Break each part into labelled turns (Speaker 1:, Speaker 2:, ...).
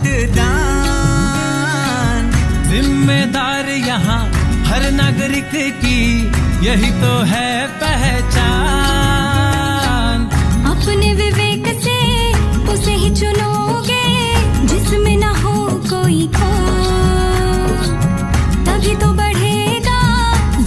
Speaker 1: मतदान।
Speaker 2: जिम्मेदार यहाँ हर नागरिक की यही तो है पहचान।
Speaker 3: अपने विवेक से उसे ही चुनोगे जिसमें ना हो कोई खोट, तभी तो बढ़ेगा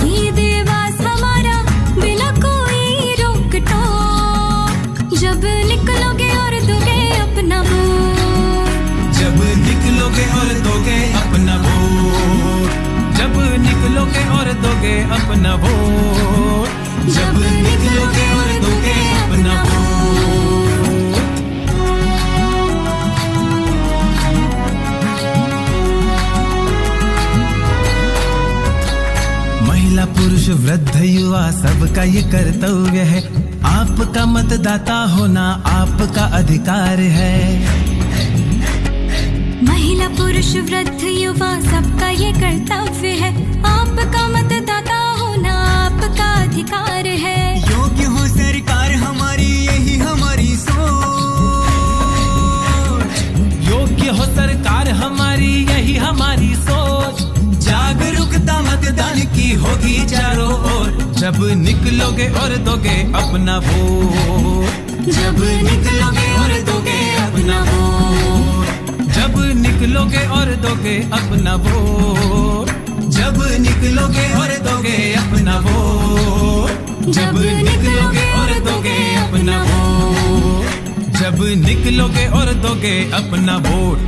Speaker 3: ये देवास हमारा बिना कोई रोक टोक। जब निकलोगे और दोगे अपना वोट,
Speaker 2: जब निकलोगे और दोगे अपना वोट, जब निकलोगे और दोगे अपना वोट, जब निकलोगे और दोगे अपना वोट। महिला पुरुष वृद्ध युवा सबका ये कर्तव्य है, आपका मतदाता होना आपका अधिकार है।
Speaker 3: महिला पुरुष वृद्ध युवा सबका ये कर्तव्य है, आपका मतदाता होना आपका अधिकार है।
Speaker 1: योग्य हो सरकार हमारी यही हमारी सोच,
Speaker 2: योग्य हो सरकार हमारी यही हमारी सोच।
Speaker 1: जागरूकता मतदान की होगी चारों ओर।
Speaker 2: जब निकलोगे और दोगे अपना वोट,
Speaker 1: जब निकलोगे और दोगे अपना वोट,
Speaker 2: जब निकलोगे और दोगे अपना वोट,
Speaker 1: जब निकलोगे और दोगे अपना वोट,
Speaker 2: जब निकलोगे और दोगे अपना वोट, जब निकलोगे और दोगे अपना वोट।